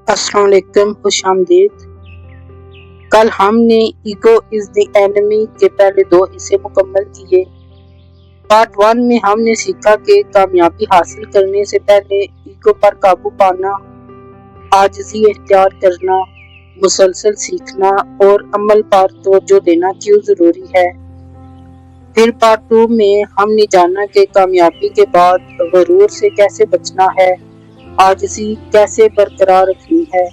السلام علیکم، خوش آمدید۔ کل ہم نے ایگو از دی اینمی کے پہلے 2 حصے مکمل کیے۔ پارٹ 1 میں ہم نے سیکھا کہ کامیابی حاصل کرنے سے پہلے ایگو پر قابو پانا، عاجزی اختیار کرنا، مسلسل سیکھنا اور عمل پر توجہ دینا کیوں ضروری ہے۔ پھر پارٹ 2 میں ہم نے جانا کہ کامیابی کے بعد غرور سے کیسے بچنا ہے، عاجزی کیسے برقرار رکھنی ہے،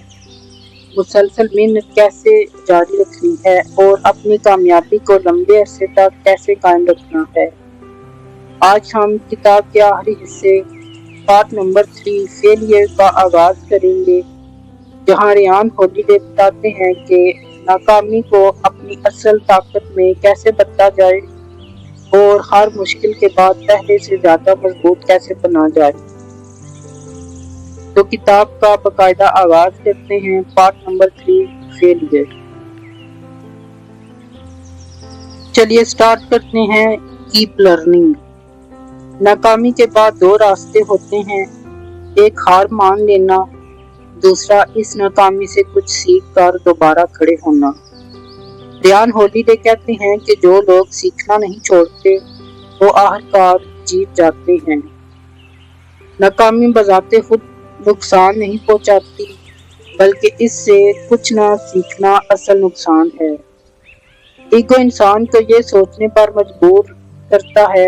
مسلسل محنت کیسے جاری رکھنی ہے اور اپنی کامیابی کو لمبے عرصے تک کیسے قائم رکھنا ہے۔ آج ہم کتاب کے آخری حصے پارٹ نمبر 3 فیلئر کا آغاز کریں گے، جہاں ریان ہالیڈے بتاتے ہیں کہ ناکامی کو اپنی اصل طاقت میں کیسے بدلا جائے اور ہر مشکل کے بعد پہلے سے زیادہ مضبوط کیسے بنا جائے۔ تو کتاب کا باقاعدہ آغاز کرتے ہیں۔ Part number 3 failure. چلیے سٹارٹ کرتے ہیں۔ Keep learning. ناکامی کے بعد 2 راستے ہوتے ہیں، ایک ہار مان لینا، دوسرا اس ناکامی سے کچھ سیکھ کر دوبارہ کھڑے ہونا۔ ریان ہالیڈے کہتے ہیں کہ جو لوگ سیکھنا نہیں چھوڑتے وہ آخرکار جیت جاتے ہیں۔ ناکامی بذات خود نقصان نہیں پہنچاتی، بلکہ اس سے کچھ نہ سیکھنا اصل نقصان ہے۔ ایگو انسان کو یہ سوچنے پر مجبور کرتا ہے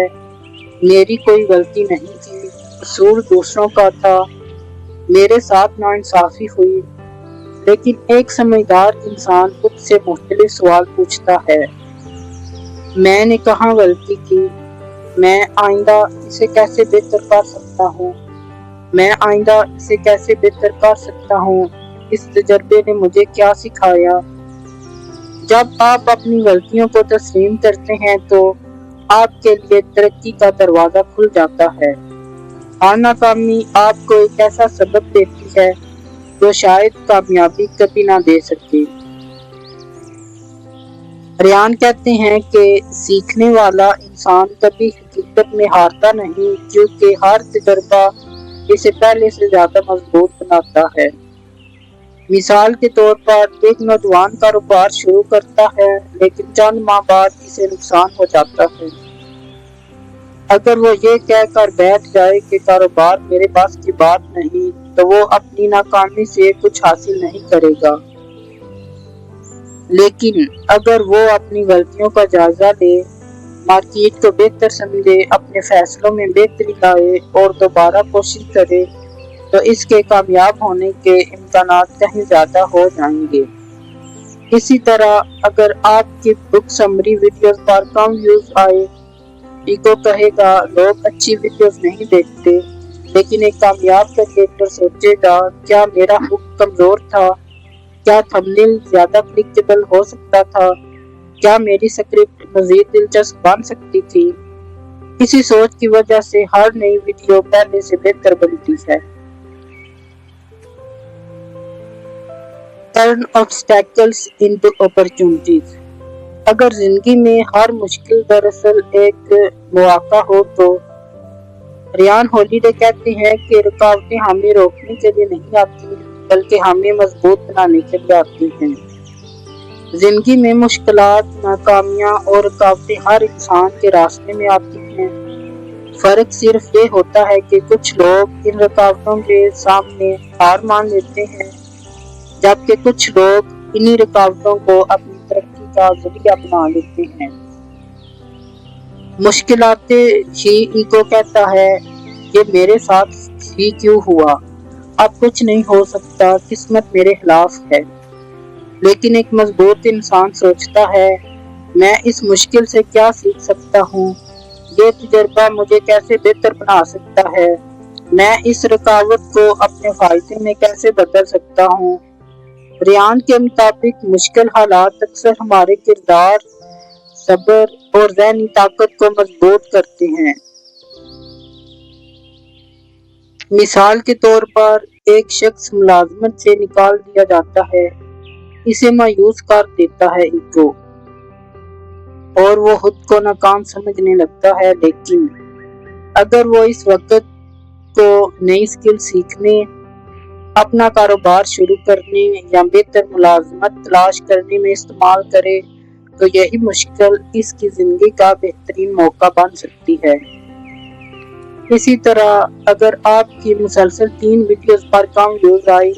میری کوئی غلطی نہیں تھی، قصور دوسروں کا تھا، میرے ساتھ ناانصافی ہوئی۔ لیکن ایک سمجھدار انسان خود سے مختلف سوال پوچھتا ہے، میں نے کہاں غلطی کی؟ میں آئندہ اسے کیسے بہتر کر سکتا ہوں؟ میں آئندہ اسے کیسے بہتر کر سکتا ہوں؟ اس تجربے نے مجھے کیا سکھایا؟ جب آپ اپنی غلطیوں کو تسلیم کرتے ہیں تو آپ کے لیے ترقی کا دروازہ کھل جاتا ہے۔ ہر ناکامی آپ کو ایک ایسا سبق دیتی ہے جو شاید کامیابی کبھی نہ دے سکے۔ ریان کہتے ہیں کہ سیکھنے والا انسان کبھی حقیقت میں ہارتا نہیں، کیونکہ ہر تجربہ اسے پہلے سے زیادہ مضبوط بناتا ہے۔ مثال کے طور پر ایک نوجوان کاروبار شروع کرتا ہے لیکن چند ماہ بعد اسے نقصان ہو جاتا ہے۔ اگر وہ یہ کہہ کر بیٹھ جائے کہ کاروبار میرے بس کی بات نہیں، تو وہ اپنی ناکامی سے کچھ حاصل نہیں کرے گا۔ لیکن اگر وہ اپنی غلطیوں کا جائزہ لے، مارکیٹ کو بہتر سمجھے، اپنے فیصلوں میں بہتری لائے اور دوبارہ کوشش کرے تو اس کے کامیاب ہونے کے امکانات کہیں زیادہ ہو جائیں گے۔ اسی طرح اگر آپ کی بک سمری ویڈیوز پر کم ویوز آئے، ایگو کہے گا لوگ اچھی ویڈیوز نہیں دیکھتے، لیکن ایک کامیاب کریئٹر سوچے گا کیا میرا ہک کمزور تھا؟ کیا تھمبنیل زیادہ کلکیبل ہو سکتا تھا؟ کیا میری سکرپٹ مزید دلچسپ بن سکتی تھی؟ اسی سوچ کی وجہ سے ہر نئی ویڈیو پہلے سے بہتر بنتی ہے۔ Turn obstacles into opportunities۔ اگر زندگی میں ہر مشکل دراصل ایک مواقع ہو تو ریان ہالیڈے کہتے ہیں کہ رکاوٹیں ہمیں روکنے کے لیے نہیں آتی، بلکہ ہمیں مضبوط بنانے کے لیے آتی ہیں۔ زندگی میں مشکلات، ناکامیاں اور رکاوٹیں ہر انسان کے راستے میں آتی ہیں۔ فرق صرف یہ ہوتا ہے کہ کچھ لوگ ان رکاوٹوں کے سامنے ہار مان لیتے ہیں، جبکہ کچھ لوگ انہی رکاوٹوں کو اپنی ترقی کا ذریعہ بنا لیتے ہیں۔ مشکلات ہی ایگو کہتا ہے یہ میرے ساتھ ہی کیوں ہوا، اب کچھ نہیں ہو سکتا، قسمت میرے خلاف ہے۔ لیکن ایک مضبوط انسان سوچتا ہے میں اس مشکل سے کیا سیکھ سکتا ہوں، یہ تجربہ مجھے کیسے بہتر بنا سکتا ہے، میں اس رکاوٹ کو اپنے فائدے میں کیسے بدل سکتا ہوں۔ ریان کے مطابق مشکل حالات اکثر ہمارے کردار، صبر اور ذہنی طاقت کو مضبوط کرتے ہیں۔ مثال کے طور پر ایک شخص ملازمت سے نکال دیا جاتا ہے، اسے مایوس کر دیتا ہے ایگو اور وہ خود کو ناکام سمجھنے لگتا ہے، لیکن اگر وہ اس وقت کو نئی سکل سیکھنے، اپنا کاروبار شروع کرنے یا بہتر ملازمت تلاش کرنے میں استعمال کرے تو یہی مشکل اس کی زندگی کا بہترین موقع بن سکتی ہے۔ اسی طرح اگر آپ کی مسلسل 3 videos per come views I,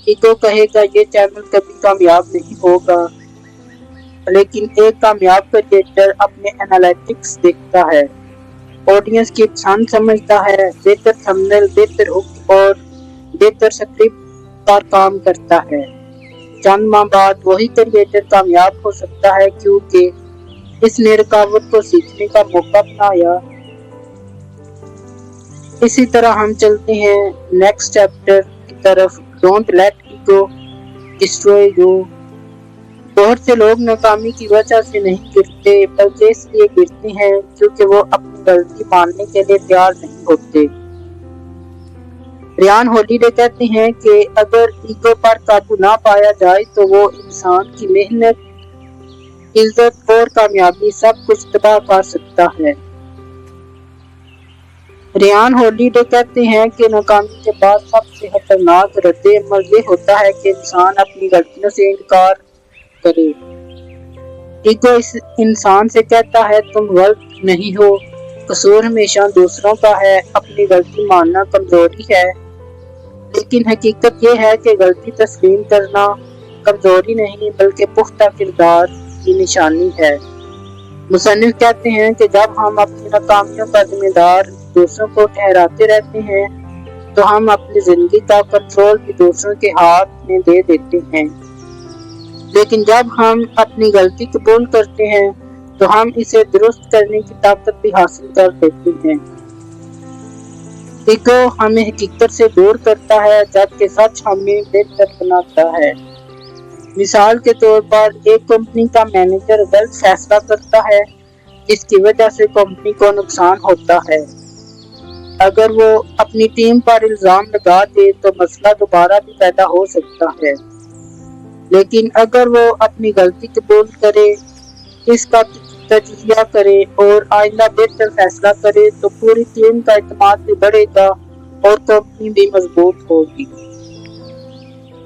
ego کہے گا یہ چینل کبھی کامیاب نہیں ہوگا، لیکن ایک کامیاب کریٹر اپنے انالیٹکس دیکھتا ہے، آڈینس کی پسند سمجھتا ہے، بہتر تھمبنیل، بہتر ہک اور بہتر سکرپٹ پر کام کرتا ہے۔ چند ماہ بعد وہی کریٹر کامیاب ہو سکتا ہے کیونکہ اس نے رکاوٹ کو سیکھنے کا موقع بنایا۔ اسی طرح ہم چلتے ہیں نیکسٹ چیپٹر کی طرف، ڈونٹ لیٹ ایگو ڈسٹروے یو۔ بہت سے لوگ ناکامی کی وجہ سے نہیں گرتے بلکہ اس لیے گرتے ہیں کیونکہ وہ اپنی غلطی ماننے کے لیے تیار نہیں ہوتے۔ ریان ہالیڈے کہتے ہیں کہ اگر ایگو پر قابو نہ پایا جائے تو وہ انسان کی محنت، عزت اور کامیابی سب کچھ تباہ کر سکتا ہے۔ ریان ہالیڈے کہتے ہیں کہ ناکامی کے بعد سب سے خطرناک رد عمل یہ ہوتا ہے کہ انسان اپنی غلطیوں سے انکار کرے۔ ایگو اس انسان سے کہتا ہے تم غلط نہیں ہو، قصور ہمیشہ دوسروں کا ہے، اپنی غلطی ماننا کمزوری ہے۔ لیکن حقیقت یہ ہے کہ غلطی تسلیم کرنا کمزوری نہیں بلکہ پختہ کردار کی نشانی ہے۔ مصنف کہتے ہیں کہ جب ہم اپنی ناکامیوں کا ذمہ دار دوسروں کو ٹھہراتے رہتے ہیں تو ہم اپنی زندگی کا کنٹرول بھی دوسروں کے ہاتھ میں دے دیتے ہیں، لیکن جب ہم اپنی غلطی قبول کرتے ہیں تو ہم اسے درست کرنے کی طاقت بھی حاصل کر لیتے ہیں۔ ایگو ہمیں حقیقت سے دور کرتا ہے جبکہ سچ ہمیں بہتر بناتا ہے۔ مثال کے طور پر ایک کمپنی کا مینیجر غلط فیصلہ کرتا ہے جس کی وجہ سے کمپنی کو نقصان ہوتا ہے۔ اگر وہ اپنی ٹیم پر الزام لگا دے تو مسئلہ دوبارہ بھی پیدا ہو سکتا ہے، لیکن اگر وہ اپنی غلطی قبول کرے، اس کا تجزیہ کرے اور آئندہ بہتر فیصلہ کرے تو پوری ٹیم کا اعتماد بھی بڑھے گا اور کمپنی بھی مضبوط ہوگی۔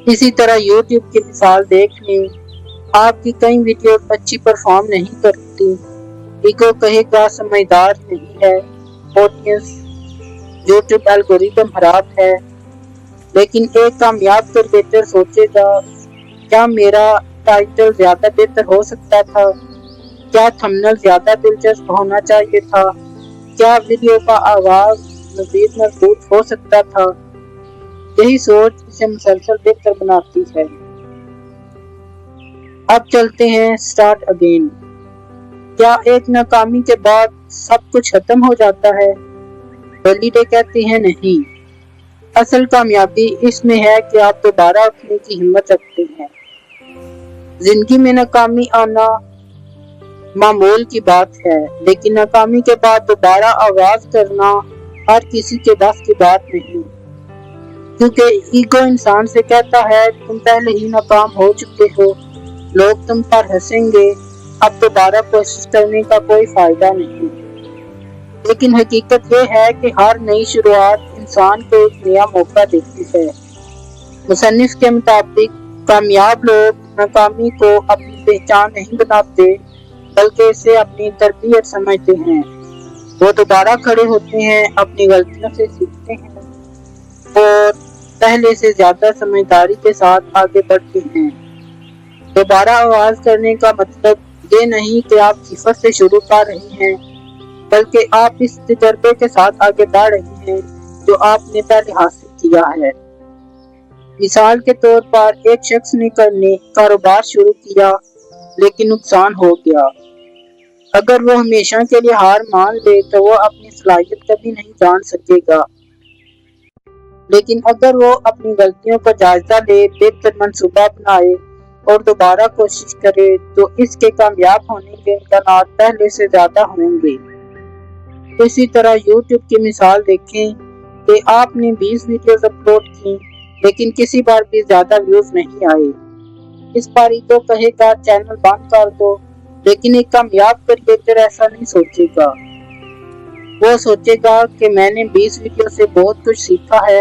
اسی طرح یوٹیوب کی مثال دیکھ لیں، آپ کی کئی ویڈیوز اچھی پرفارم نہیں کرتی، ایگو کہے گا سمجھدار نہیں ہے، آڈینس، یوٹیوب الگورتھم خراب ہے، لیکن ایک کامیاب کریٹر سوچے گا کیا میرا ٹائٹل زیادہ بہتر ہو سکتا تھا، کیا تھمبنیل زیادہ دلچسپ ہونا چاہیے تھا، کیا ویڈیو کا آغاز مزید مضبوط ہو سکتا تھا۔ یہی سوچ اسے مسلسل بہتر بناتی ہے۔ اب چلتے ہیں سٹارٹ اگین۔ کیا ایک ناکامی کے بعد سب کچھ ختم ہو جاتا ہے؟ ہالیڈے کہتے ہیں نہیں، اصل کامیابی اس میں ہے کہ آپ دوبارہ اٹھنے کی ہمت رکھتے ہیں۔ زندگی میں ناکامی آنا معمول کی بات ہے، لیکن ناکامی کے بعد دوبارہ آغاز کرنا ہر کسی کے بس کی بات نہیں، کیونکہ ایگو انسان سے کہتا ہے تم پہلے ہی ناکام ہو چکے ہو، لوگ تم پر ہنسیں گے، اب دوبارہ کوشش کرنے کا کوئی فائدہ نہیں۔ لیکن حقیقت یہ ہے کہ ہر نئی شروعات انسان کو ایک نیا موقع دیتی ہے۔ مصنف کے مطابق کامیاب لوگ ناکامی کو اپنی پہچان نہیں بناتے بلکہ اسے اپنی تربیت سمجھتے ہیں۔ وہ دوبارہ کھڑے ہوتے ہیں، اپنی غلطیوں سے سیکھتے ہیں اور پہلے سے زیادہ سمجھداری کے ساتھ آگے بڑھتے ہیں۔ دوبارہ آغاز کرنے کا مطلب یہ نہیں کہ آپ صفر سے شروع کر رہے ہیں، بلکہ آپ اس تجربے کے ساتھ آگے بڑھ رہے ہیں جو آپ نے پہلے حاصل کیا ہے۔ مثال کے طور پر ایک شخص نے کاروبار شروع کیا لیکن نقصان ہو گیا۔ اگر وہ ہمیشہ کے لیے ہار مان لے تو وہ اپنی صلاحیت کبھی نہیں جان سکے گا، لیکن اگر وہ اپنی غلطیوں کا جائزہ لے، بہتر منصوبہ بنائے اور دوبارہ کوشش کرے تو اس کے کامیاب ہونے کے امکانات پہلے سے زیادہ ہوں گے۔ اسی طرح یوٹیوب کی مثال دیکھیں کہ آپ نے 20 ویڈیوز اپلوڈ کی لیکن کسی بار بھی زیادہ ویوز نہیں آئے۔ اس پر ایگو کہے گا چینل بند کر دو، لیکن ایک کامیاب کریٹر ایسا نہیں سوچے گا۔ وہ سوچے گا کہ میں نے 20 ویڈیو سے بہت کچھ سیکھا ہے،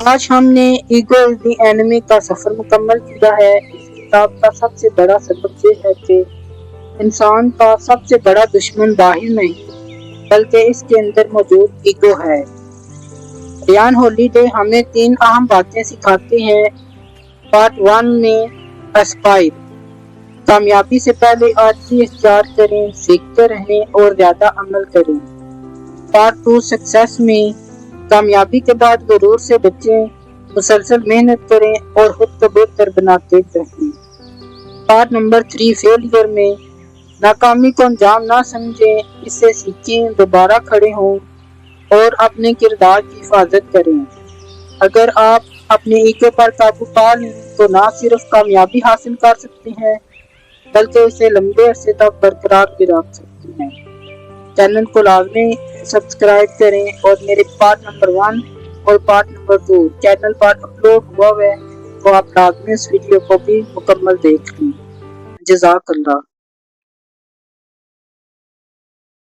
آج ہم نے ایگو از دی اینمی کا سفر مکمل کیا ہے۔ اس کتاب کا سب سے بڑا سبق یہ ہے کہ انسان کا سب سے بڑا دشمن باہر نہیں بلکہ اس کے اندر موجود ایگو ہے۔ ریان ہالیڈے ہمیں 3 اہم باتیں سکھاتے ہیں۔ پارٹ 1 میں اسپائر، کامیابی سے پہلے عاجزی اختیار کریں، سیکھتے رہیں اور زیادہ عمل کریں۔ پارٹ 2 سکسیس میں کامیابی کے بعد غرور سے بچیں، مسلسل محنت کریں اور خود کو بہتر بناتے رہیں۔ پارٹ نمبر 3 فیلئر میں ناکامی کو انجام نہ سمجھیں، اس سے سیکھیں، دوبارہ کھڑے ہوں اور اپنے کردار کی حفاظت کریں۔ اگر آپ اپنے ایگو پر قابو پا لیں تو نہ صرف کامیابی حاصل کر سکتے ہیں بلکہ اسے لمبے عرصے تک برقرار بھی رکھ سکتے ہیں۔ چینل کو لازمی سبسکرائب کریں اور میرے پارٹ نمبر 1 اور پارٹ نمبر 2 چینل پر اپلوڈ ہوا ہے تو آپ لازمی اس ویڈیو کو بھی مکمل دیکھ لیں۔ جزاک اللہ۔